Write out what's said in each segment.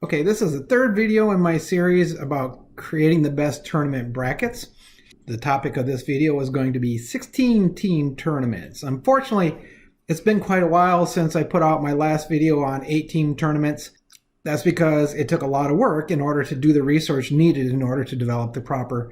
Okay, this is the third video in my series about creating the best tournament brackets. The topic of this video is going to be 16-team tournaments. Unfortunately, it's been quite a while since I put out my last video on 8-team tournaments. That's because it took a lot of work in order to do the research needed in order to develop the proper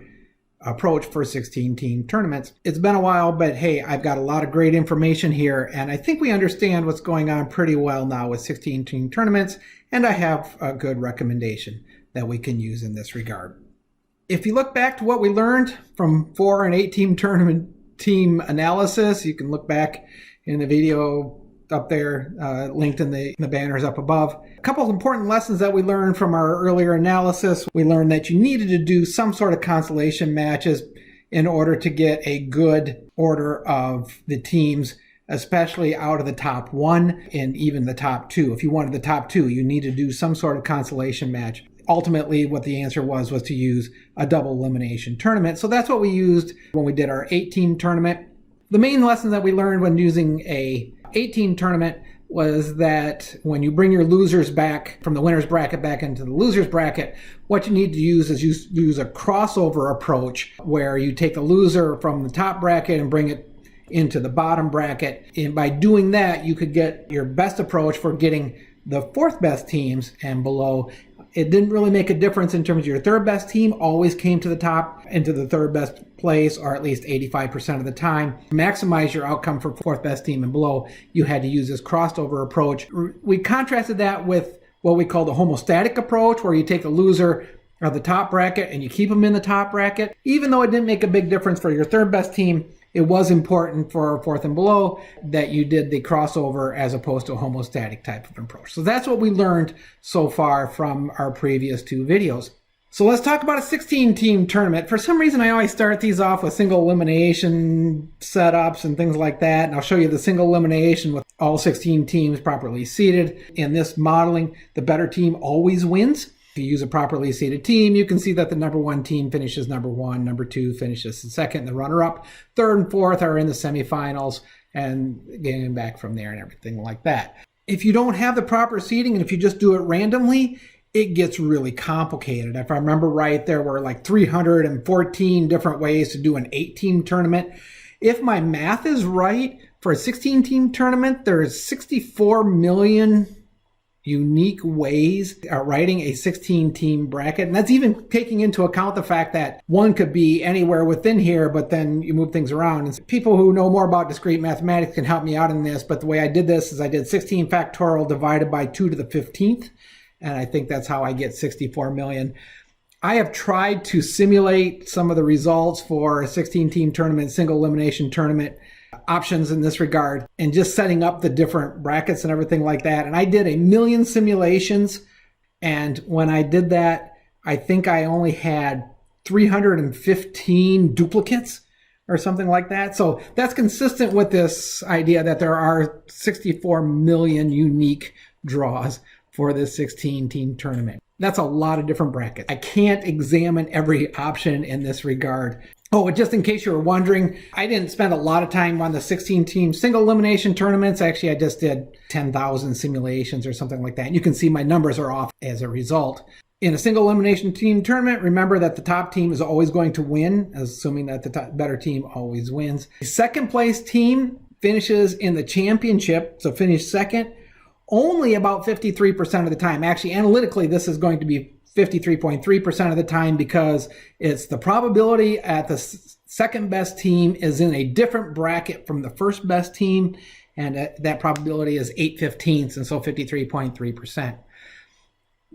approach for 16-team tournaments. It's been a while, but hey, I've got a lot of great information here, and I think we understand what's going on pretty well now with 16-team tournaments, and I have a good recommendation that we can use in this regard. If you look back to what we learned from 4 and 8-team tournament team analysis, you can look back in the video up there, linked in the banners up above. A couple of important lessons that we learned from our earlier analysis. We learned that you needed to do some sort of consolation matches in order to get a good order of the teams, especially out of the top 1 and even the top 2. If you wanted the top 2, you need to do some sort of consolation match. Ultimately, what the answer was to use a double elimination tournament. So that's what we used when we did our 8-team tournament. The main lesson that we learned when using a 8-team tournament was that when you bring your losers back from the winner's bracket back into the loser's bracket, what you need to use is use a crossover approach where you take the loser from the top bracket and bring it into the bottom bracket. And by doing that, you could get your best approach for getting the 4th best teams and below. It didn't really make a difference in terms of your 3rd best team always came to the top into the 3rd best place, or at least 85% of the time. To maximize your outcome for 4th best team and below, you had to use this crossover approach. We contrasted that with what we call the homostatic approach, where you take a loser of the top bracket and you keep them in the top bracket. Even though it didn't make a big difference for your 3rd best team, it was important for 4th and below that you did the crossover as opposed to a homostatic type of approach. So that's what we learned so far from our previous 2 videos. So let's talk about a 16-team tournament. For some reason, I always start these off with single elimination setups and things like that. And I'll show you the single elimination with all 16 teams properly seated. In this modeling, the better team always wins. If you use a properly seeded team, you can see that the number 1 team finishes number 1, number 2 finishes second, the runner-up, 3rd and 4th are in the semifinals, and getting back from there and everything like that. If you don't have the proper seeding, and if you just do it randomly, it gets really complicated. If I remember right, there were like 314 different ways to do an 8-team tournament. If my math is right, for a 16-team tournament, there's 64 million unique ways of writing a 16-team bracket. And that's even taking into account the fact that one could be anywhere within here, but then you move things around. And people who know more about discrete mathematics can help me out in this, but the way I did this is I did 16 factorial divided by 2 to the 15th. And I think that's how I get 64 million. I have tried to simulate some of the results for a 16-team tournament, single elimination tournament options in this regard, and just setting up the different brackets and everything like that. And I did 1,000,000 simulations. And when I did that, I think I only had 315 duplicates or something like that. So that's consistent with this idea that there are 64 million unique draws for this 16-team tournament. That's a lot of different brackets. I can't examine every option in this regard. Oh, just in case you were wondering, I didn't spend a lot of time on the 16-team single elimination tournaments. Actually, I just did 10,000 simulations or something like that. And you can see my numbers are off as a result. In a single elimination team tournament, remember that the top team is always going to win, assuming that the better team always wins. The 2nd place team finishes in the championship, so finish 2nd, only about 53% of the time. Actually, analytically, this is going to be 53.3% of the time, because it's the probability at the 2nd best team is in a different bracket from the 1st best team, and that probability is 8/15, and so 53.3%.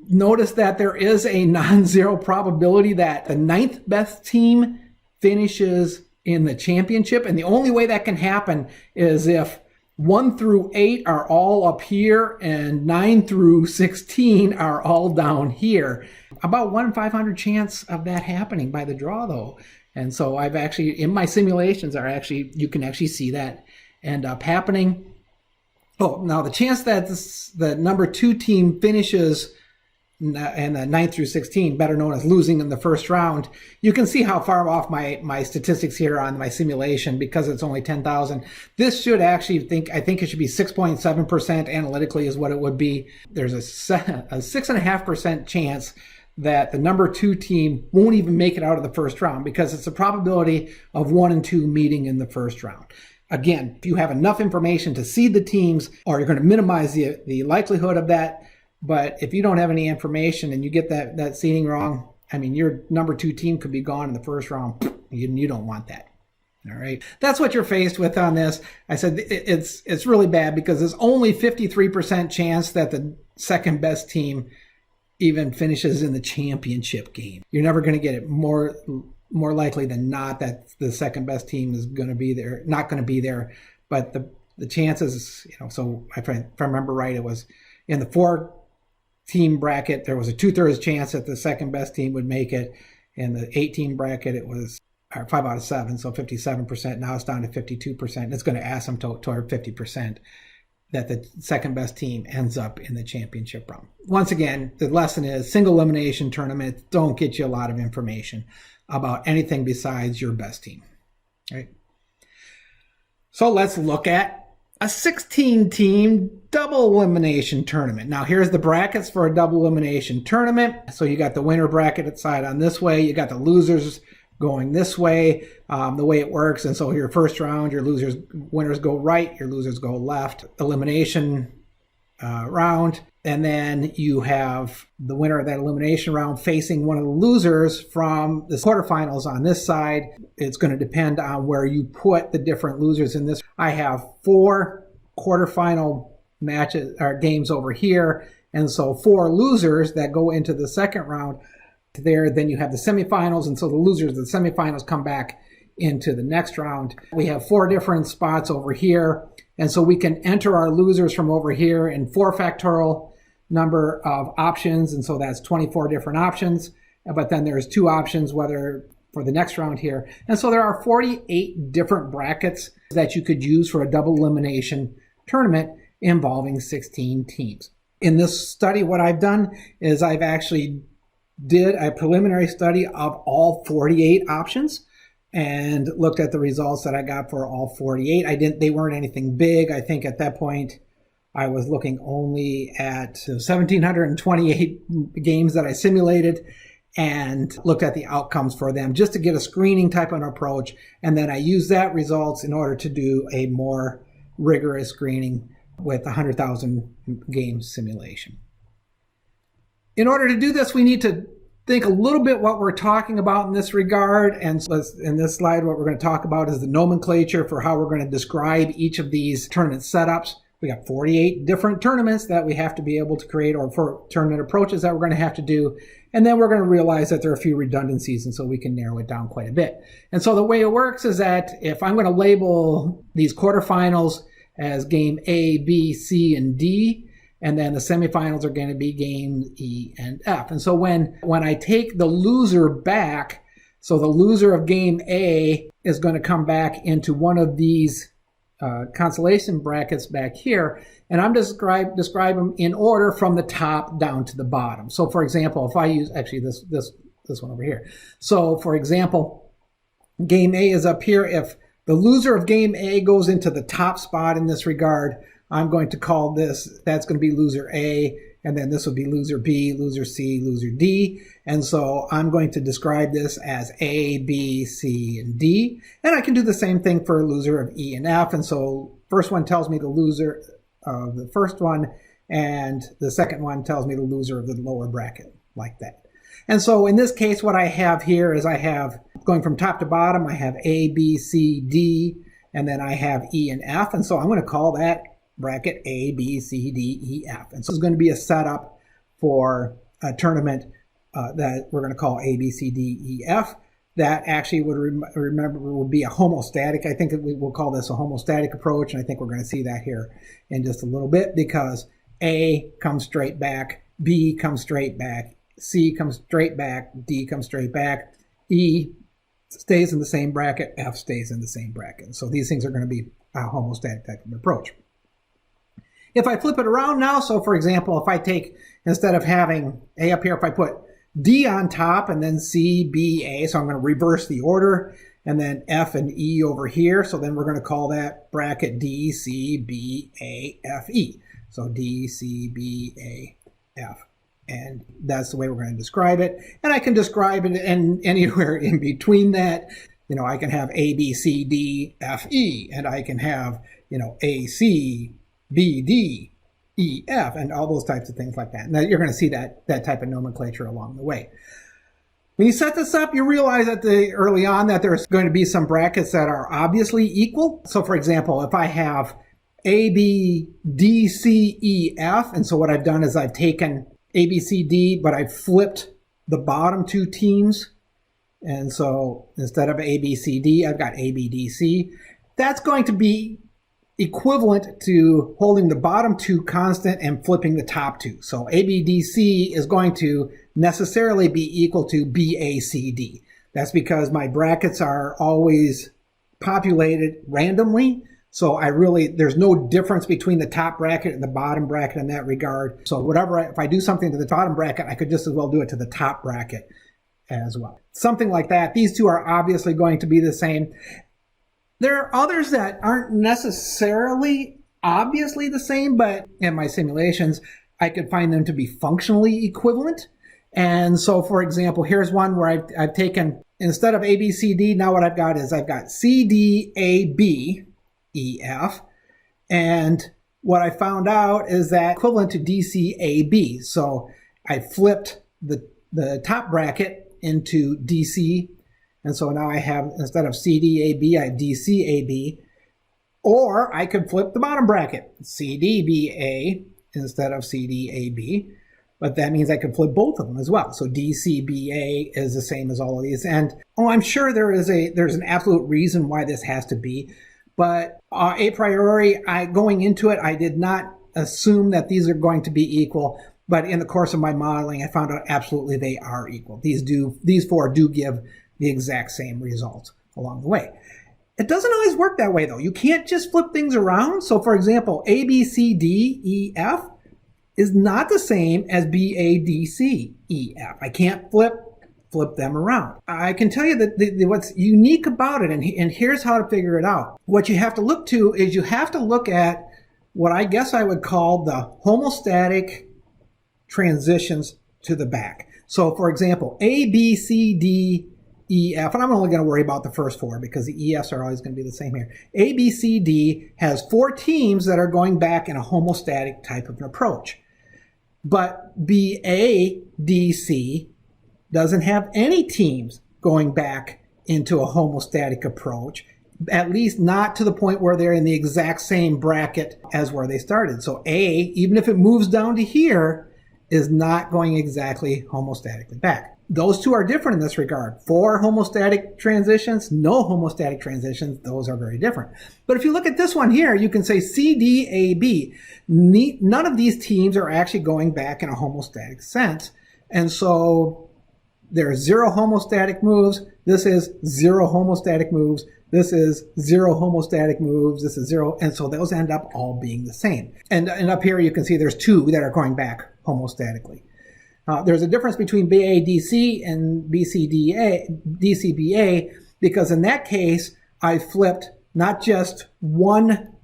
Notice that there is a non-zero probability that the 9th best team finishes in the championship, and the only way that can happen is if 1 through 8 are all up here and 9 through 16 are all down here. About 1 in 500 chance of that happening by the draw, though. And so I've actually, in my simulations, you can actually see that end up happening. Oh, now the chance that the number 2 team finishes and the 9th through 16, better known as losing in the first round, you can see how far off my statistics here on my simulation because it's only 10,000. This should actually I think it should be 6.7% analytically is what it would be. There's a 6.5% chance that the number 2 team won't even make it out of the first round because it's a probability of 1 and 2 meeting in the first round. Again, if you have enough information to seed the teams, or you're going to minimize the likelihood of that. But if you don't have any information and you get that seeding wrong, I mean, your number 2 team could be gone in the first round. You don't want that. All right. That's what you're faced with on this. I said it's really bad because there's only 53% chance that the second best team even finishes in the championship game. You're never going to get it more likely than not that the second best team is going to be there, not going to be there. But the chances, so if I remember right, it was in the 4-team bracket, there was a 2/3 chance that the second best team would make it. In the 8-team bracket, it was 5 out of 7, so 57%. Now it's down to 52%. It's going to ask them toward 50% that the second best team ends up in the championship round. Once again, the lesson is single elimination tournaments don't get you a lot of information about anything besides your best team. Right? So let's look at a 16-team double elimination tournament. Now here's the brackets for a double elimination tournament. So you got the winner bracket side on this way. You got the losers going this way, the way it works. And so your first round, your winners go right, your losers go left. Elimination round. And then you have the winner of that elimination round facing one of the losers from the quarterfinals on this side. It's going to depend on where you put the different losers in this. I have 4 quarterfinal matches or games over here. And so 4 losers that go into the second round there. Then you have the semifinals. And so the losers of the semifinals come back into the next round. We have 4 different spots over here. And so we can enter our losers from over here in 4 factorial number of options. And so that's 24 different options. But then there's 2 options, whether for the next round here. And so there are 48 different brackets that you could use for a double elimination tournament involving 16 teams. In this study, what I've done is I've actually did a preliminary study of all 48 options and looked at the results that I got for all 48. They weren't anything big. I think at that point I was looking only at 1,728 games that I simulated and looked at the outcomes for them just to get a screening type of an approach. And then I used that results in order to do a more rigorous screening with 100,000 game simulation. In order to do this, we need to think a little bit what we're talking about in this regard. And in this slide, what we're going to talk about is the nomenclature for how we're going to describe each of these tournament setups. We got 48 different tournaments that we have to be able to create, or for tournament approaches that we're going to have to do. And then we're going to realize that there are a few redundancies, and so we can narrow it down quite a bit. And so the way it works is that if I'm going to label these quarterfinals as game A, B, C, and D, and then the semifinals are going to be game E and F. And so when I take the loser back, so the loser of game A is going to come back into one of these consolation brackets back here, and I'm describe them in order from the top down to the bottom. So for example, if I use actually this one over here. So for example, game A is up here. If the loser of game A goes into the top spot in this regard, I'm going to call that's going to be loser A, and then this would be loser B, loser C, loser D. And so I'm going to describe this as A, B, C, and D. And I can do the same thing for a loser of E and F. And so first one tells me the loser of the first one, and the second one tells me the loser of the lower bracket, like that. And so in this case, what I have here is I have, going from top to bottom, I have A, B, C, D, and then I have E and F. And so I'm going to call that bracket A, B, C, D, E, F. And so it's going to be a setup for a tournament that we're going to call A, B, C, D, E, F. That actually would be a homostatic. I think that we will call this a homostatic approach, and I think we're going to see that here in just a little bit, because A comes straight back, B comes straight back, C comes straight back, D comes straight back, E stays in the same bracket, F stays in the same bracket. So these things are going to be a homostatic type of approach. If I flip it around now, so for example, if I take, instead of having A up here, if I put D on top and then C, B, A, so I'm going to reverse the order, and then F and E over here. So then we're going to call that bracket D, C, B, A, F, E. So D, C, B, A, F. And that's the way we're going to describe it. And I can describe it in anywhere in between that. You know, I can have A, B, C, D, F, E. And I can have, you know, A, C, B, D, E, F, and all those types of things like that. Now you're going to see that type of nomenclature along the way. When you set this up, you realize that early on that there's going to be some brackets that are obviously equal. So for example, if I have A, B, D, C, E, F, and so what I've done is I've taken A, B, C, D, but I've flipped the bottom two teams. And so instead of A, B, C, D, I've got A, B, D, C. That's going to be equivalent to holding the bottom two constant and flipping the top two. So A, B, D, C is going to necessarily be equal to B, A, C, D. That's because my brackets are always populated randomly. So there's no difference between the top bracket and the bottom bracket in that regard. So if I do something to the bottom bracket, I could just as well do it to the top bracket as well. Something like that. These two are obviously going to be the same. There are others that aren't necessarily obviously the same, but in my simulations, I could find them to be functionally equivalent. And so, for example, here's one where I've taken, instead of A, B, C, D, now what I've got is I've got C, D, A, B, E, F. And what I found out is that equivalent to D, C, A, B. So I flipped the top bracket into D, C. And so now I have, instead of C, D, A, B, I have D, C, A, B. Or I could flip the bottom bracket, C, D, B, A, instead of C, D, A, B. But that means I can flip both of them as well. So D, C, B, A is the same as all of these. And I'm sure there's an absolute reason why this has to be. But a priori, going into it, I did not assume that these are going to be equal. But in the course of my modeling, I found out absolutely they are equal. These four do give the exact same result along the way. It doesn't always work that way, though. You can't just flip things around. So, for example, A, B, C, D, E, F is not the same as B, A, D, C, E, F. I can't flip them around. I can tell you that what's unique about it, and here's how to figure it out. What you have to look to is you have to look at what I guess I would call the homostatic transitions to the back. So, for example, A, B, C, D, E, F, and I'm only going to worry about the first four because the EFs are always going to be the same here. A, B, C, D has four teams that are going back in a homostatic type of an approach. But B, A, D, C doesn't have any teams going back into a homostatic approach, at least not to the point where they're in the exact same bracket as where they started. So A, even if it moves down to here, is not going exactly homostatically back. Those two are different in this regard. 4 homostatic transitions, no homostatic transitions, those are very different. But if you look at this one here, you can say C, D, A, B. None of these teams are actually going back in a homostatic sense. And so there's 0 homostatic moves. This is 0 homostatic moves. This is 0 homostatic moves. This is 0. And so those end up all being the same. And up here you can see there's 2 that are going back homostatically. There's a difference between BADC and DCBA because in that case, I flipped not just one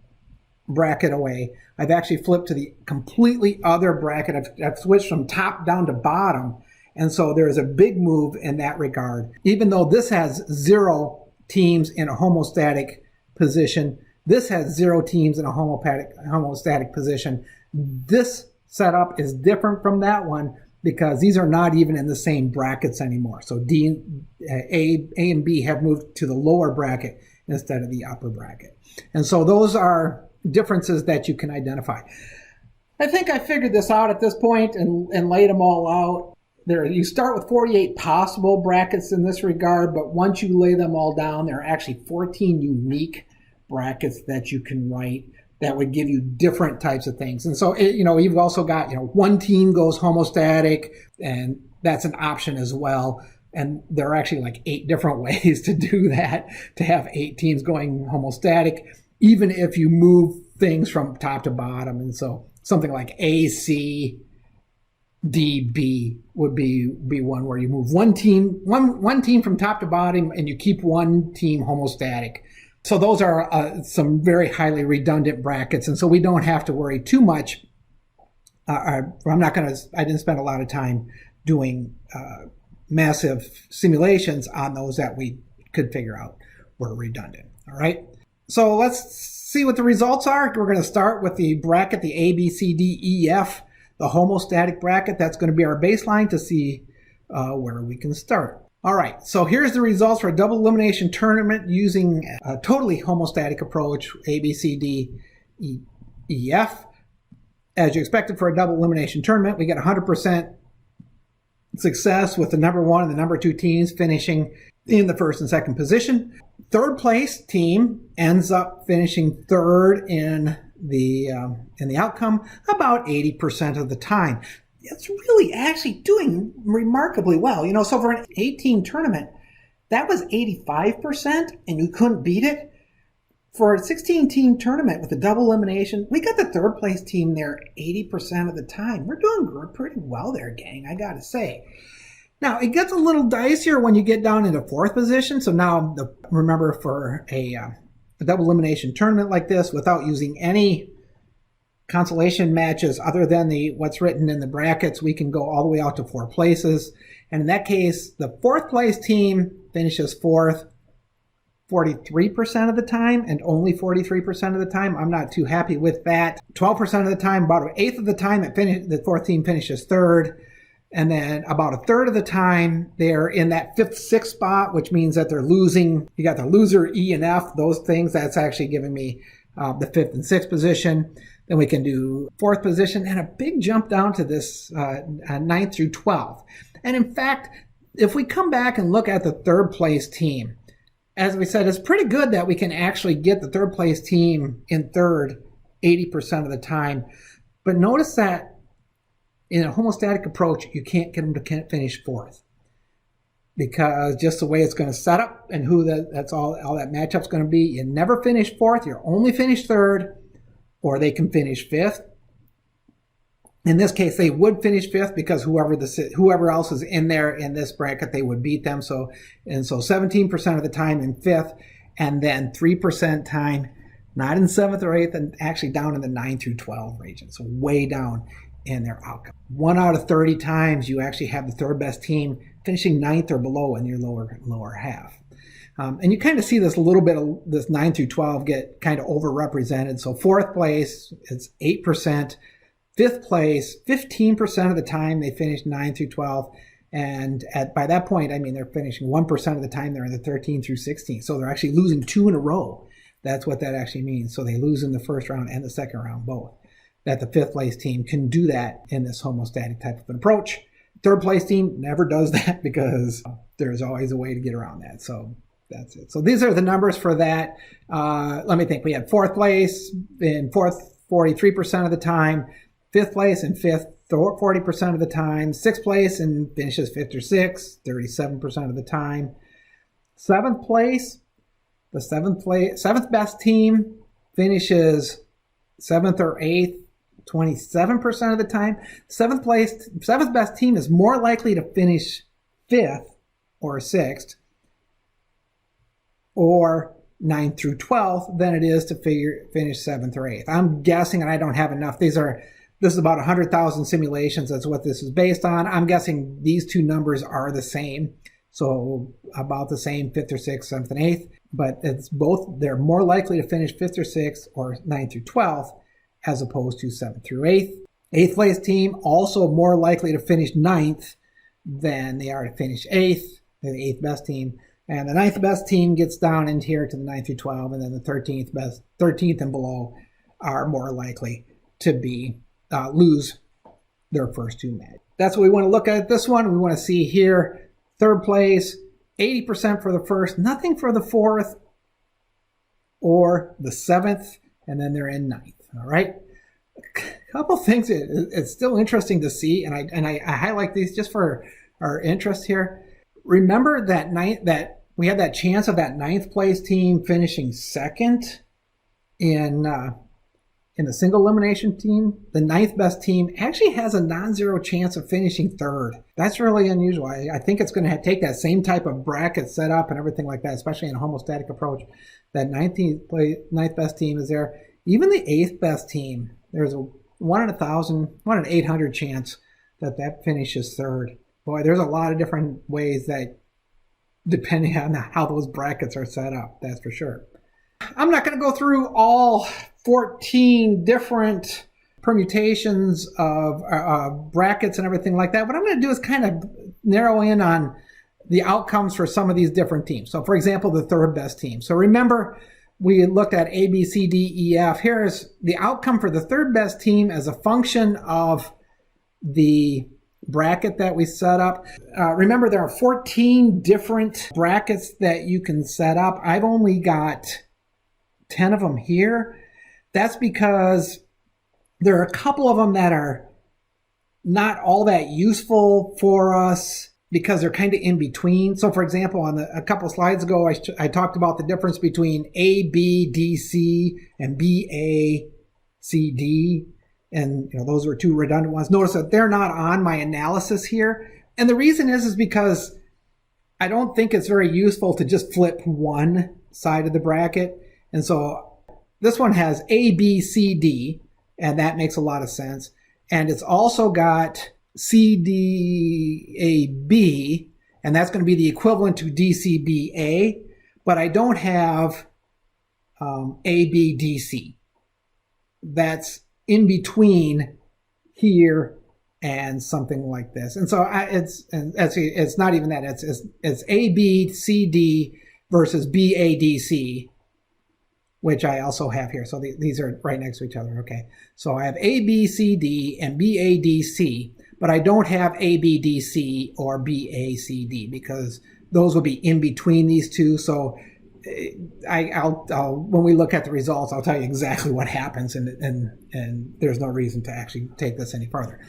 bracket away. I've actually flipped to the completely other bracket. I've switched from top down to bottom. And so there is a big move in that regard. Even though this has 0 teams in a homostatic position, this has 0 teams in a homostatic position. This setup is different from that one because these are not even in the same brackets anymore. So A and B have moved to the lower bracket instead of the upper bracket. And so those are differences that you can identify. I think I figured this out at this point and laid them all out. You start with 48 possible brackets in this regard, but once you lay them all down, there are actually 14 unique brackets that you can write that would give you different types of things. And so, you've also got, one team goes homostatic, and that's an option as well. And there are actually like 8 different ways to do that, to have 8 teams going homostatic. Even if you move things from top to bottom. And so something like A, C, D, B would be one where you move one team from top to bottom and you keep one team homostatic. So those are some very highly redundant brackets, and so we don't have to worry too much. I didn't spend a lot of time doing massive simulations on those that we could figure out were redundant. All right. So let's see what the results are. We're going to start with the bracket, the A, B, C, D, E, F, the homostatic bracket. That's going to be our baseline to see where we can start. All right, so here's the results for a double elimination tournament using a totally homostatic approach, A, B, C, D, E, F. As you expected for a double elimination tournament, we get 100% success with the number 1 and the number 2 teams finishing in the first and second position. Third place team ends up finishing third in the outcome about 80% of the time. It's really actually doing remarkably well. So for an 8-team tournament, that was 85%, and you couldn't beat it. For a 16-team tournament with a double elimination, we got the third place team there 80% of the time. We're doing pretty well there, gang, I gotta say. Now, it gets a little dicier when you get down into fourth position. So now, remember, for a double elimination tournament like this, without using any consolation matches other than what's written in the brackets, we can go all the way out to 4 places. And in that case, the fourth place team finishes fourth 43% of the time, and only 43% of the time. I'm not too happy with that. 12% of the time, about an eighth of the time, the fourth team finishes third. And then about a third of the time, they're in that 5th, 6th spot, which means that they're losing. You got the loser, E and F, those things. That's actually giving me the 5th and 6th position. Then we can do 4th position and a big jump down to this 9th through 12th. And in fact, if we come back and look at the third place team, as we said, it's pretty good that we can actually get the third place team in third 80% of the time. But notice that in a homostatic approach, you can't get them to finish fourth, because just the way it's going to set up and that's all that matchup's going to be. You never finish fourth, you only finish third, or they can finish fifth. In this case, they would finish fifth because whoever else is in there in this bracket, they would beat them. So 17% of the time in fifth, and then 3% time not in 7th or 8th, and actually down in the 9 through 12 region. So way down in their outcome. 1 out of 30 times, you actually have the third best team finishing 9th or below in your lower half. And you kind of see this a little bit of this 9 through 12 get kind of overrepresented. So 4th place, it's 8%. 5th place, 15% of the time they finish 9 through 12. And by that point, I mean, they're finishing 1% of the time they're in the 13 through 16. So they're actually losing 2 in a row. That's what that actually means. So they lose in the first round and the second round both. That the 5th place team can do that in this homostatic type of an approach. 3rd place team never does that because there's always a way to get around that. So that's it. So these are the numbers for that. Let me think. We had 4th place in 4th 43% of the time. 5th place and 5th 40% of the time. 6th place and finishes 5th or 6th 37% of the time. 7th place, the 7th best team finishes 7th or 8th 27% of the time. 7th best team is more likely to finish 5th or 6th or 9th through 12th than it is to finish 7th or 8th. I'm guessing, and I don't have enough. This is about 100,000 simulations. That's what this is based on. I'm guessing these two numbers are the same. So about the same, 5th or 6th, 7th and 8th. But it's both, they're more likely to finish 5th or 6th or 9th through 12th as opposed to 7th through 8th. 8th place team also more likely to finish 9th than they are to finish 8th, the 8th best team. And the 9th best team gets down into here to the 9th through 12, and then the 13th and below are more likely to lose their first 2 matches. That's what we want to look at this one. We want to see here, 3rd place, 80% for the first, nothing for the 4th or the 7th, and then they're in 9th. All right. A couple things it's still interesting to see, and I highlight these just for our interest here. Remember that we had that chance of that 9th place team finishing 2nd in in the single elimination team, the ninth best team actually has a non-zero chance of finishing third. That's really unusual. I think it's going to take that same type of bracket setup and everything like that, especially in a homostatic approach. That ninth best team is there. Even the eighth best team, there's a 1 in 1,000, 1 in 800 chance that finishes third. Boy, there's a lot of different ways that, depending on how those brackets are set up, that's for sure. I'm not going to go through all 14 different permutations of brackets and everything like that. What I'm going to do is kind of narrow in on the outcomes for some of these different teams. So for example, the third best team. So remember, we looked at A, B, C, D, E, F. Here's the outcome for the third best team as a function of the bracket that we set up. Remember, there are 14 different brackets that you can set up. I've only got 10 of them here. That's because there are a couple of them that are not all that useful for us because they're kind of in between. So for example, on a couple slides ago, I talked about the difference between A, B, D, C, and B, A, C, D. And those were two redundant ones. Notice that they're not on my analysis here. And the reason is because I don't think it's very useful to just flip one side of the bracket. And so this one has A, B, C, D, and that makes a lot of sense. And it's also got C, D, A, B, and that's going to be the equivalent to D, C, B, A. But I don't have A, B, D, C. That's in between here and something like this. And so it's not even that. It's A, B, C, D versus B, A, D, C, which I also have here. So these are right next to each other. Okay. So I have A, B, C, D and B, A, D, C, but I don't have A, B, D, C or B, A, C, D because those would be in between these two. So I'll when we look at the results, I'll tell you exactly what happens, and there's no reason to actually take this any further.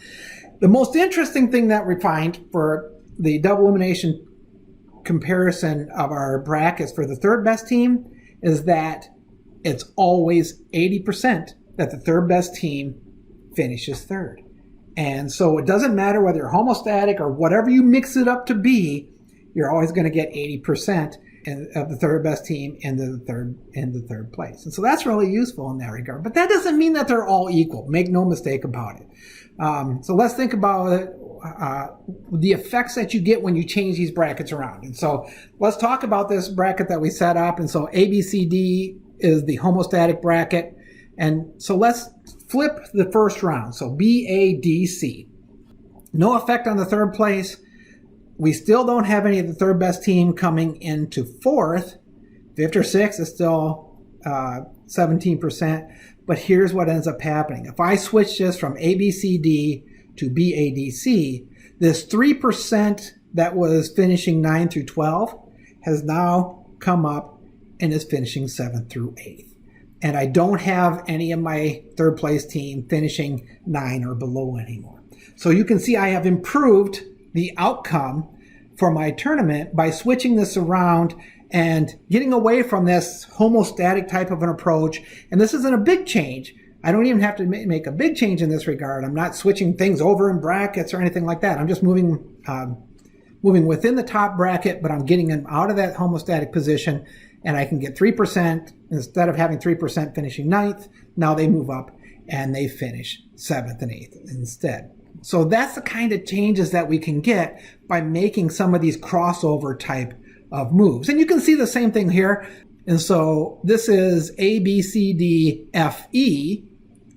The most interesting thing that we find for the double elimination comparison of our brackets for the third best team is that it's always 80% that the third best team finishes third. And so it doesn't matter whether you're homostatic or whatever you mix it up to be, you're always going to get 80% of the third best team in the third place. And so that's really useful in that regard. But that doesn't mean that they're all equal. Make no mistake about it. So let's think about the effects that you get when you change these brackets around. And so let's talk about this bracket that we set up. And so A, B, C, D is the homostatic bracket. And so let's flip the first round. So B, A, D, C. No effect on the third place. We still don't have any of the third best team coming into fourth. Fifth or sixth is still 17%. But here's what ends up happening. If I switch this from A, B, C, D to B, A, D, C, this 3% that was finishing 9 through 12 has now come up and is finishing 7th through 8th. And I don't have any of my third place team finishing 9 or below anymore. So you can see I have improved the outcome for my tournament by switching this around and getting away from this homostatic type of an approach. And this isn't a big change. I don't even have to make a big change in this regard. I'm not switching things over in brackets or anything like that. I'm just moving within the top bracket, but I'm getting them out of that homostatic position, and I can get 3% instead of having 3% finishing 9th. Now they move up and they finish 7th and 8th instead. So that's the kind of changes that we can get by making some of these crossover type of moves. And you can see the same thing here. And so this is A, B, C, D, F, E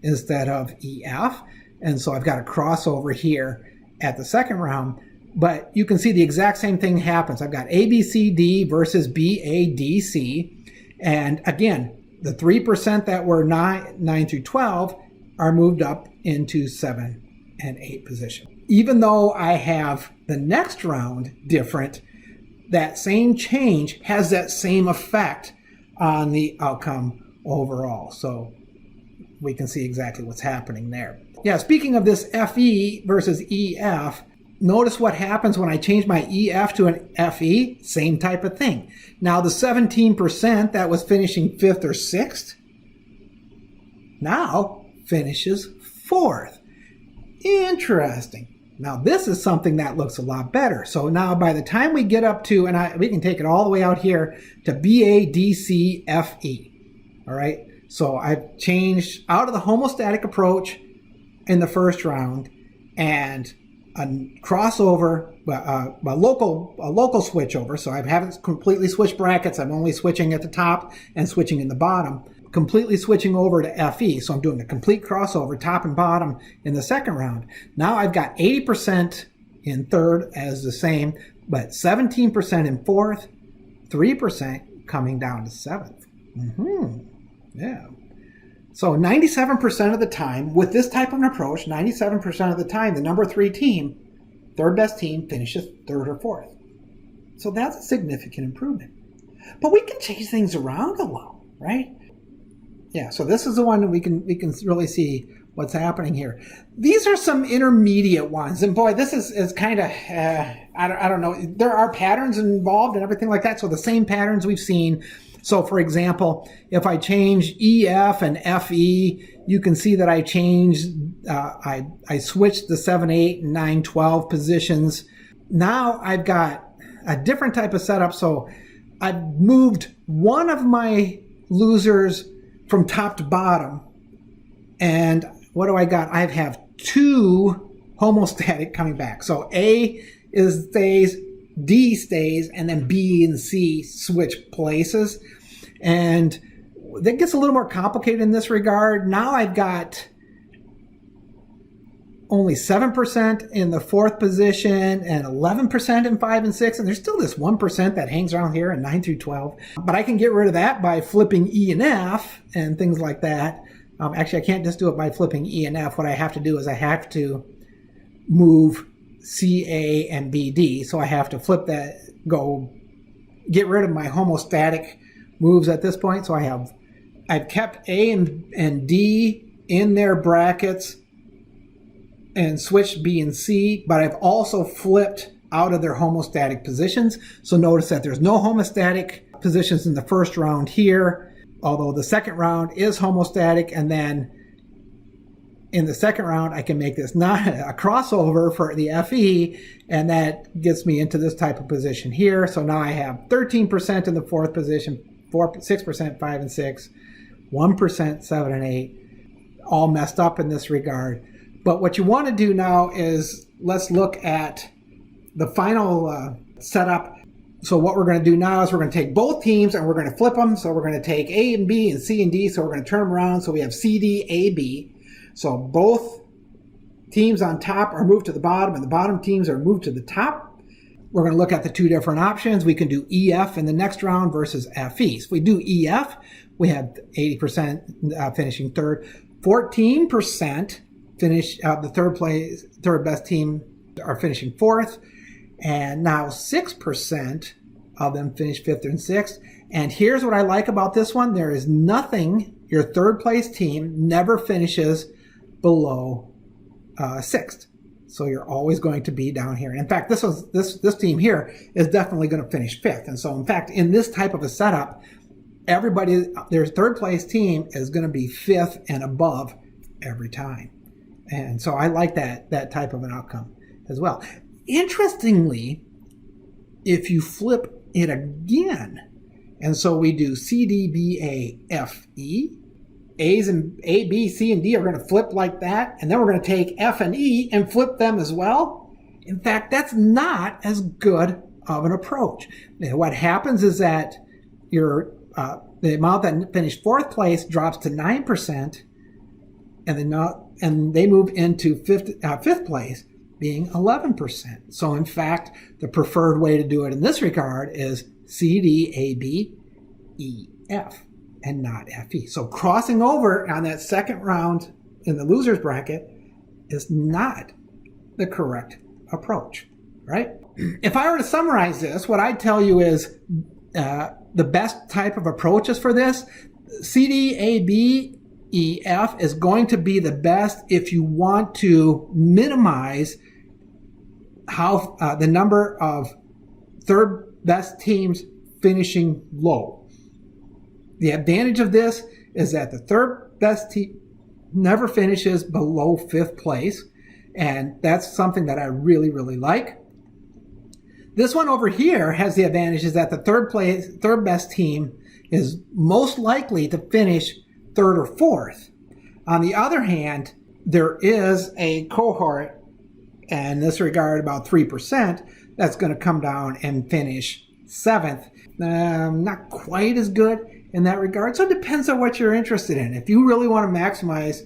instead of E, F. And so I've got a crossover here at the second round. But you can see the exact same thing happens. I've got A, B, C, D versus B, A, D, C. And again, the 3% that were 9 through 12 are moved up into 7 and 8 position. Even though I have the next round different, that same change has that same effect on the outcome overall. So we can see exactly what's happening there. Yeah, speaking of this FE versus EF, notice what happens when I change my EF to an FE, same type of thing. Now the 17% that was finishing 5th or 6th, now finishes fourth. Interesting. Now this is something that looks a lot better. So now by the time we get up to, and we can take it all the way out here to B, A, D, C, F, E. All right. So I've changed out of the homostatic approach in the first round and a crossover, a local switch over. So I haven't completely switched brackets. I'm only switching at the top and switching in the bottom. Completely switching over to FE. So I'm doing a complete crossover, top and bottom, in the second round. Now I've got 80% in third as the same, but 17% in fourth, 3% coming down to seventh. Yeah. So 97% of the time, with this type of an approach, 97% of the time, the number 3 team, third best team, finishes third or fourth. So that's a significant improvement. But we can change things around a little, right? Yeah, so this is the one that we can really see what's happening here. These are some intermediate ones, and boy, this is kind of I don't know. There are patterns involved and everything like that. So the same patterns we've seen. So for example, if I change EF and FE, you can see that I changed. I switched the 7, 8, and 9, 12 positions. Now I've got a different type of setup. So I've moved one of my losers from top to bottom. And what do I got? I have 2 homostatic coming back. So A stays, D stays, and then B and C switch places. And that gets a little more complicated in this regard. Now I've got only 7% in the fourth position and 11% in 5 and 6. And there's still this 1% that hangs around here in 9 through 12. But I can get rid of that by flipping E and F and things like that. Actually, I can't just do it by flipping E and F. What I have to do is I have to move C, A, and B, D. So I have to flip that, get rid of my homostatic moves at this point. So I've kept A and D in their brackets and switched B and C, but I've also flipped out of their homostatic positions. So notice that there's no homostatic positions in the first round here, although the second round is homostatic. And then in the second round, I can make this not a crossover for the FE, and that gets me into this type of position here. So now I have 13% in the fourth position, 6%, 5 and 6, 1%, 7 and 8, all messed up in this regard. But what you want to do now is let's look at the final setup. So what we're going to do now is we're going to take both teams and we're going to flip them. So we're going to take A and B and C and D. So we're going to turn them around. So we have C, D, A, B. So both teams on top are moved to the bottom and the bottom teams are moved to the top. We're going to look at the 2 different options. We can do EF in the next round versus FE. So if we do EF, we have 80% finishing third, 14% finish the third best team are finishing fourth, and now 6% of them finish fifth and sixth. And here's what I like about this one: there is nothing. Your third place team never finishes below sixth, so you're always going to be down here. And in fact, this team here is definitely going to finish fifth. And so, in fact, in this type of a setup, their third place team is going to be fifth and above every time. And so I like that type of an outcome as well. Interestingly, if you flip it again, and so we do C, D, B, A, F, E, A's and A, B, C, and D are going to flip like that, and then we're going to take F and E and flip them as well. In fact, that's not as good of an approach. Now, what happens is that the amount that finished fourth place drops to 9%, and they move into fifth place, being 11%. So in fact, the preferred way to do it in this regard is C, D, A, B, E, F, and not F, E. So crossing over on that second round in the loser's bracket is not the correct approach, right? If I were to summarize this, what I'd tell you is the best type of approaches for this, C, D, A, B, E, F is going to be the best if you want to minimize how the number of third best teams finishing low. The advantage of this is that the third best team never finishes below 5th place. And that's something that I really, really like. This one over here has the advantage is that the third best team is most likely to finish 3rd or 4th. On the other hand, there is a cohort, in this regard about 3%, that's going to come down and finish 7th. Not quite as good in that regard. So it depends on what you're interested in. If you really want to maximize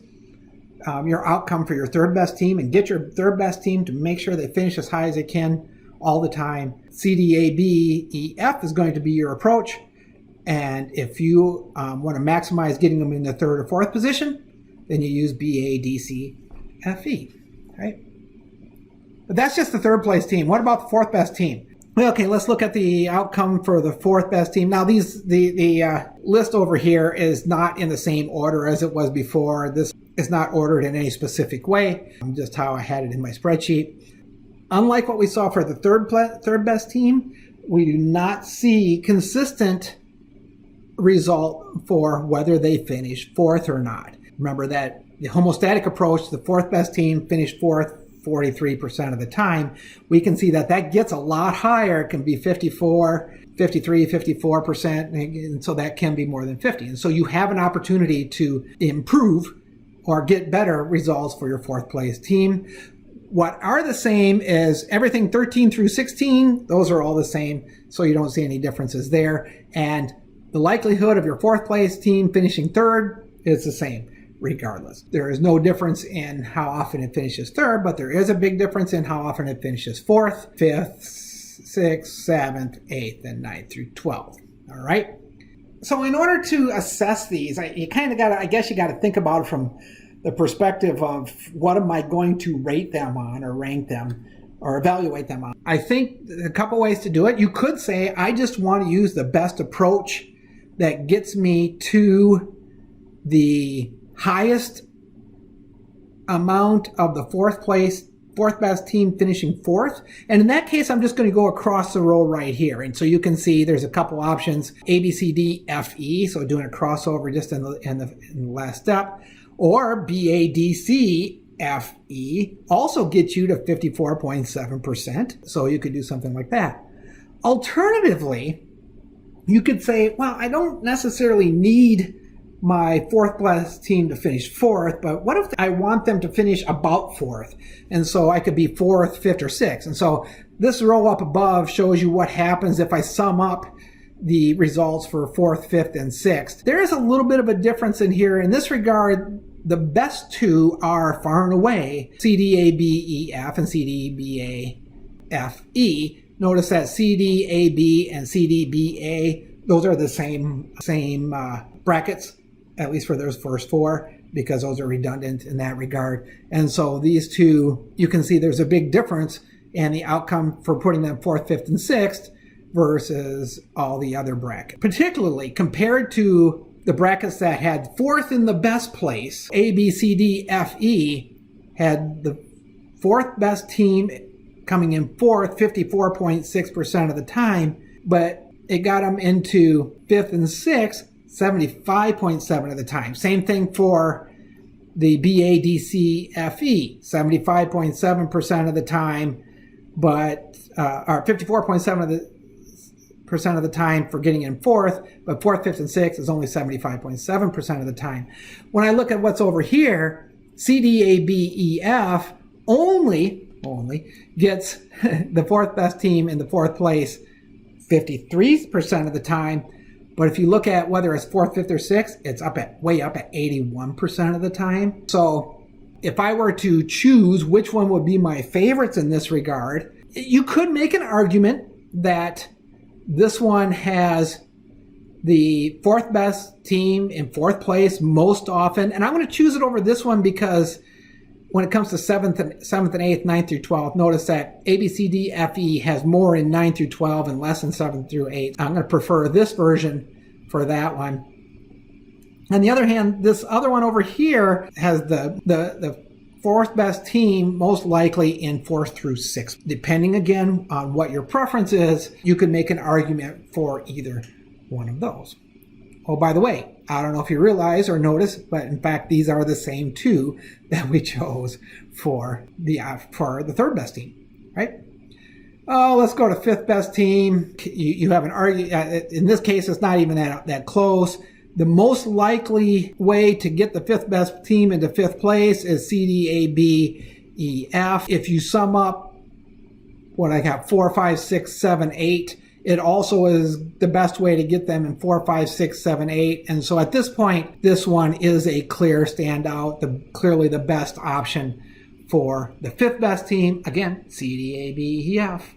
your outcome for your third best team and get your third best team to make sure they finish as high as they can all the time, C, D, A, B, E, F is going to be your approach. And if you want to maximize getting them in the 3rd or 4th position, then you use B, A, D, C, F, E. Right? But that's just the 3rd place team. What about the 4th best team? Well, okay, let's look at the outcome for the 4th best team. Now, the list over here is not in the same order as it was before. This is not ordered in any specific way, just how I had it in my spreadsheet. Unlike what we saw for the third best team, we do not see consistent result for whether they finish 4th or not. Remember that the homostatic approach, the 4th best team finished 4th 43% of the time. We can see that that gets a lot higher. It can be 54, 53, 54%, and so that can be more than 50. And so you have an opportunity to improve or get better results for your 4th place team. What are the same is everything 13 through 16, those are all the same, so you don't see any differences there. And the likelihood of your 4th place team finishing 3rd is the same regardless. There is no difference in how often it finishes 3rd, but there is a big difference in how often it finishes 4th, 5th, 6th, 7th, 8th, and 9th through 12th. All right? So in order to assess these, you kind of got to, I guess you got to think about it from the perspective of what am I going to rate them on or rank them or evaluate them on. I think a couple ways to do it. You could say, I just want to use the best approach that gets me to the highest amount of the 4th best team finishing 4th. And in that case, I'm just going to go across the row right here. And so you can see there's a couple options, A, B, C, D, F, E. So doing a crossover just in the last step. Or B, A, D, C, F, E also gets you to 54.7%. So you could do something like that. Alternatively, you could say, well, I don't necessarily need my 4th best team to finish 4th, but what if I want them to finish about 4th? And so I could be 4th, 5th, or 6th. And so this row up above shows you what happens if I sum up the results for 4th, 5th, and 6th. There is a little bit of a difference in here. In this regard, the best two are far and away C, D, A, B, E, F, and C, D, B, A, F, E. Notice that C, D, A, B, and C, D, B, A, those are the same brackets, at least for those first 4, because those are redundant in that regard. And so these two, you can see there's a big difference in the outcome for putting them 4th, 5th, and 6th versus all the other brackets. Particularly compared to the brackets that had 4th in the best place, A, B, C, D, F, E, had the 4th best team coming in 4th 54.6% of the time, but it got them into 5th and 6th 75.7% of the time. Same thing for the BADCFE, 75.7% of the time, but or 54.7% of the time for getting in 4th, but 4th, 5th, and 6th is only 75.7% of the time. When I look at what's over here, CDABEF only gets the 4th best team in the 4th place 53% of the time. But if you look at whether it's 4th, 5th, or 6th, it's way up at 81% of the time. So if I were to choose which one would be my favorites in this regard, you could make an argument that this one has the 4th best team in 4th place most often. And I'm going to choose it over this one because when it comes to 7th and 8th, 9th through 12th, notice that A, B, C, D, F, E has more in 9 through 12 and less in 7 through 8. I'm going to prefer this version for that one. On the other hand, this other one over here has the 4th best team most likely in 4th through 6th. Depending again on what your preference is, you can make an argument for either one of those. Oh, by the way, I don't know if you realize or notice, but in fact, these are the same two that we chose for the third best team, right? Oh, let's go to fifth best team. You have an argument. In this case, it's not even that close. The most likely way to get the fifth best team into fifth place is C, D, A, B, E, F. If you sum up what I got, 4, 5, 6, 7, 8, it also is the best way to get them in 4, 5, 6, 7, 8. And so at this point, this one is a clear standout, clearly the best option for the fifth best team. Again, C, D, A, B, E, F.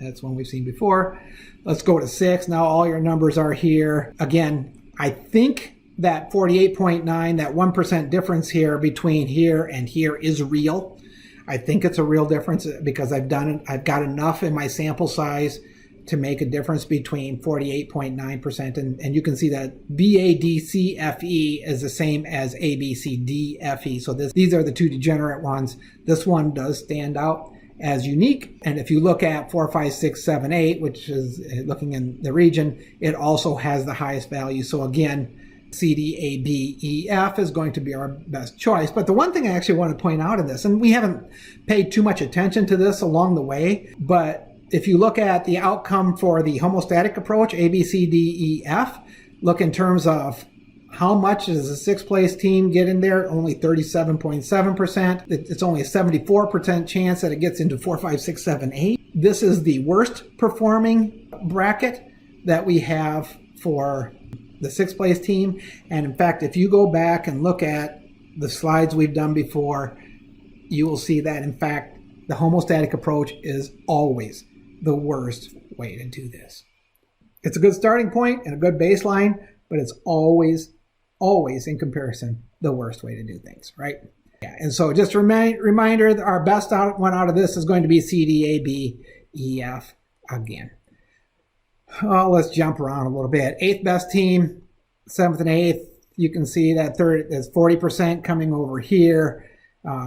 That's one we've seen before. Let's go to 6. Now all your numbers are here. Again, I think that 48.9, that 1% difference here between here and here is real. I think it's a real difference because I've got enough in my sample size to make a difference between 48.9%. And you can see that BADCFE is the same as ABCDFE. So these are the two degenerate ones. This one does stand out as unique. And if you look at 4, 5, 6, 7, 8, which is looking in the region, it also has the highest value. So again, C, D, A, B, E, F is going to be our best choice. But the one thing I actually want to point out in this, and we haven't paid too much attention to this along the way, but if you look at the outcome for the homostatic approach, A, B, C, D, E, F, look in terms of how much does the sixth place team get in there? Only 37.7%. It's only a 74% chance that it gets into 4, 5, 6, 7, 8. This is the worst performing bracket that we have for the sixth place team. And in fact, if you go back and look at the slides we've done before, you will see that in fact, the homostatic approach is always the worst way to do this. It's a good starting point and a good baseline, but it's always in comparison, the worst way to do things, right? Yeah, and so just a reminder, our best one out of this is going to be C, D, A, B, E, F again. Oh, let's jump around a little bit. Eighth best team, seventh and eighth, you can see that there's 40% coming over here.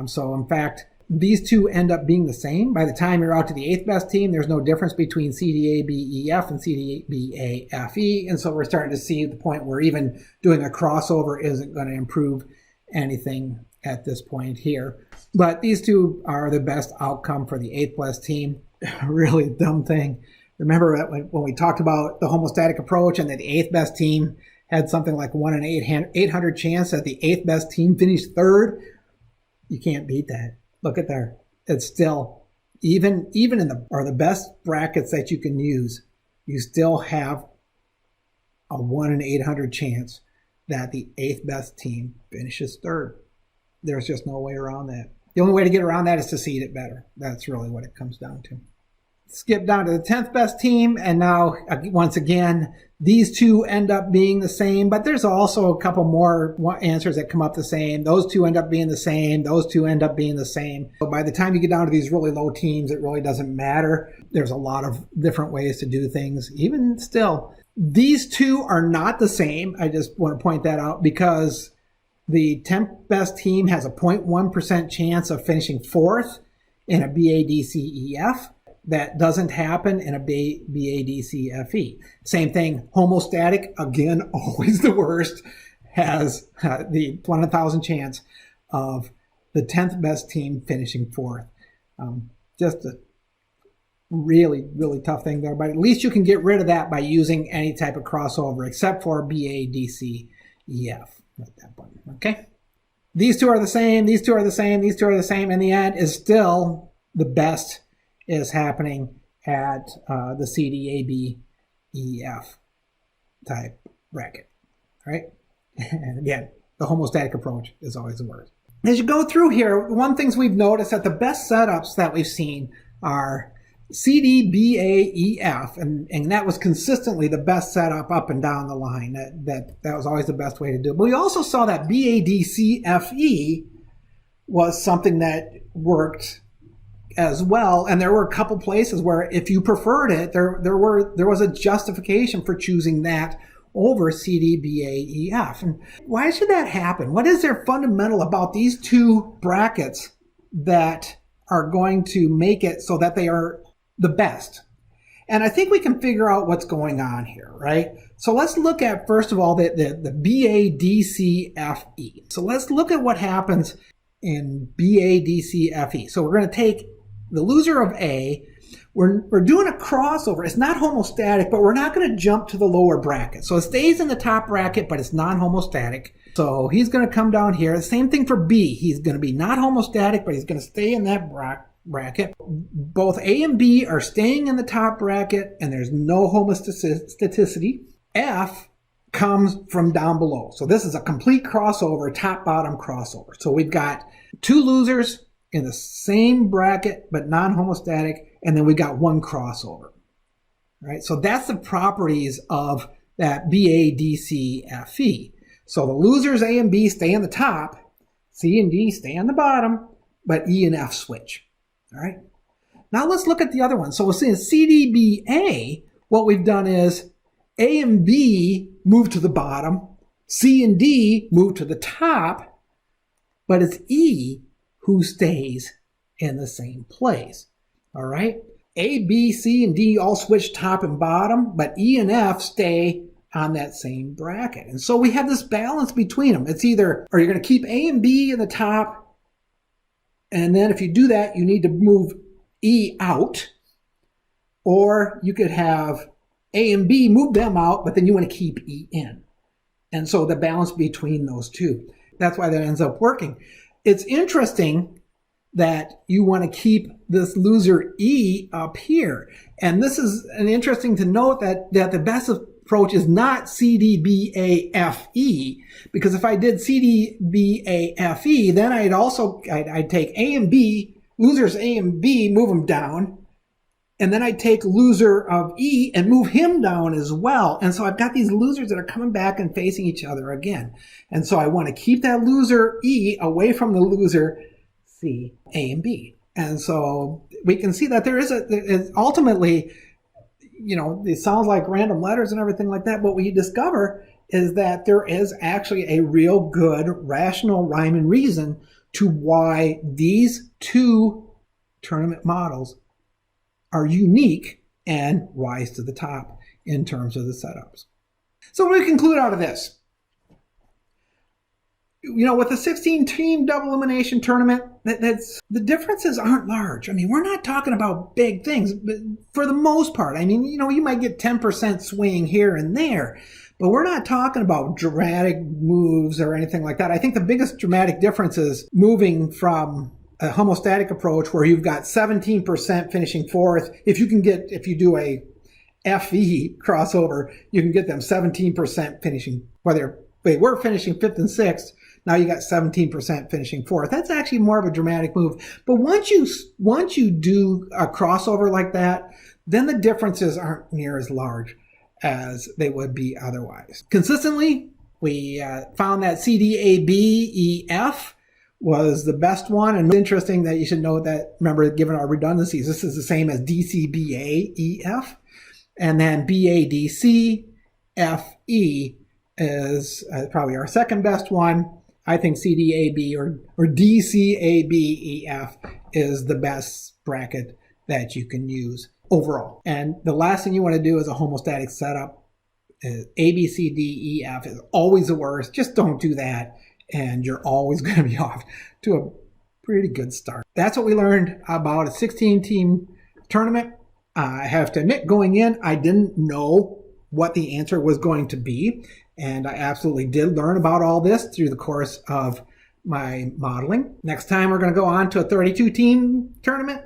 So in fact, these two end up being the same. By the time you're out to the eighth best team, there's no difference between C, D, A, B, E, F and C, D, B, A, F, E. And so we're starting to see the point where even doing a crossover isn't going to improve anything at this point here. But these two are the best outcome for the eighth best team. Really dumb thing. Remember when we talked about the homostatic approach and that the eighth best team had something like 1 in 800 chance that the eighth best team finished third? You can't beat that. Look at there. It's still, even in the best brackets that you can use, you still have a 1 in 800 chance that the eighth best team finishes third. There's just no way around that. The only way to get around that is to seed it better. That's really what it comes down to. Skip down to the 10th best team, and now once again these two end up being the same, but there's also a couple more answers that come up the same. Those two end up being the same. Those two end up being the same. So by the time you get down to these really low teams, it really doesn't matter. There's a lot of different ways to do things. Even still, these two are not the same. I just want to point that out because the 10th best team has a 0.1% chance of finishing fourth in a BADCEF. That doesn't happen in a BADCFE. Same thing, homostatic, again, always the worst, has the 1 in 1,000 chance of the 10th best team finishing fourth. Just a really, really tough thing there, but at least you can get rid of that by using any type of crossover except for BADCEF at that point, okay? These two are the same, these two are the same, these two are the same. In the end, is still the best is happening at the CDABEF type bracket, right? And again, the homostatic approach is always the worst. As you go through here, one things we've noticed that the best setups that we've seen are CDBAEF, and that was consistently the best setup up and down the line. That was always the best way to do it. But we also saw that BADCFE was something that worked as well, and there were a couple places where if you preferred it, there was a justification for choosing that over CDBAEF. And why should that happen? What is there fundamental about these two brackets that are going to make it so that they are the best? And I think we can figure out what's going on here, right? So let's look at, first of all, the BADCFE. So let's look at what happens in BADCFE. So we're going to take the loser of A. We're doing a crossover. It's not homostatic, but we're not going to jump to the lower bracket. So it stays in the top bracket, but it's non-homostatic. So he's going to come down here. The same thing for B. He's going to be not homostatic, but he's going to stay in that bracket. Both A and B are staying in the top bracket, and there's no homostaticity. F comes from down below. So this is a complete crossover, top-bottom crossover. So we've got two losers in the same bracket, but non-homostatic, and then we got one crossover. Right? So that's the properties of that BADCFE. So the losers A and B stay in the top, C and D stay on the bottom, but E and F switch. All right. Now let's look at the other one. So we'll see in CDBA, what we've done is A and B move to the bottom, C and D move to the top, but it's E who stays in the same place. All right. A, B, C, and D all switch top and bottom, but E and F stay on that same bracket. And so we have this balance between them. It's either, or you're going to keep A and B in the top, and then if you do that, you need to move E out, or you could have A and B, move them out, but then you want to keep E in. And so the balance between those two. That's why that ends up working. It's interesting that you want to keep this loser E up here. And this is an interesting to note that the best approach is not CDBAFE, because if I did CDBAFE, then I'd take A and B, losers A and B, move them down, and then I'd take loser of E and move him down as well. And so I've got these losers that are coming back and facing each other again. And so I want to keep that loser E away from the loser C, A, and B. And so we can see that there is ultimately, you know, it sounds like random letters and everything like that, but what we discover is that there is actually a real good rational rhyme and reason to why these two tournament models are unique and rise to the top in terms of the setups. So what do we conclude out of this? You know, with a 16-team double elimination tournament, the differences aren't large. I mean, we're not talking about big things, but for the most part. I mean, you know, you might get 10% swing here and there, but we're not talking about dramatic moves or anything like that. I think the biggest dramatic difference is moving from a homostatic approach where you've got 17% finishing fourth. If you do a FE crossover, you can get them 17% finishing, whether they were finishing fifth and sixth. Now you got 17% finishing fourth. That's actually more of a dramatic move. But once you do a crossover like that, then the differences aren't near as large as they would be otherwise. Consistently, we found that CDABEF was the best one. And interesting that you should note that, remember, given our redundancies, this is the same as DCBAEF. And then BADCFE is probably our second best one. I think CDAB or DCABEF is the best bracket that you can use overall. And the last thing you want to do is a homostatic setup. ABCDEF is always the worst. Just don't do that, and you're always going to be off to a pretty good start. That's what we learned about a 16-team tournament. I have to admit, going in, I didn't know what the answer was going to be. And I absolutely did learn about all this through the course of my modeling. Next time, we're going to go on to a 32-team tournament.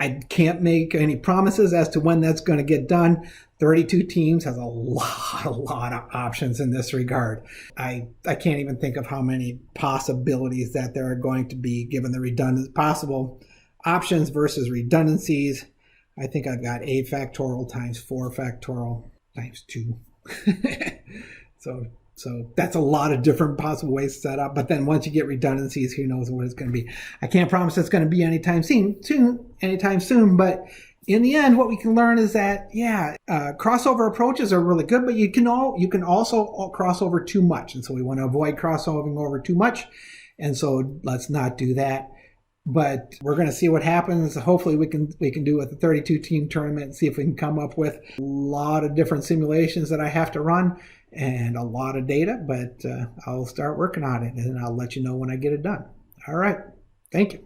I can't make any promises as to when that's going to get done. 32 teams has a lot of options in this regard. I can't even think of how many possibilities that there are going to be given the redundant possible options versus redundancies. I think I've got a factorial times 4 factorial times 2. So that's a lot of different possible ways to set up. But then once you get redundancies, who knows what it's going to be. I can't promise it's going to be anytime soon. But in the end, what we can learn is that, crossover approaches are really good, but you can also cross over too much. And so we want to avoid crossovering over too much. And so let's not do that. but we're going to see what happens. Hopefully we can do with the 32 team tournament and see if we can come up with a lot of different simulations that I have to run and a lot of data, but I'll start working on it and I'll let you know when I get it done. All right. Thank you.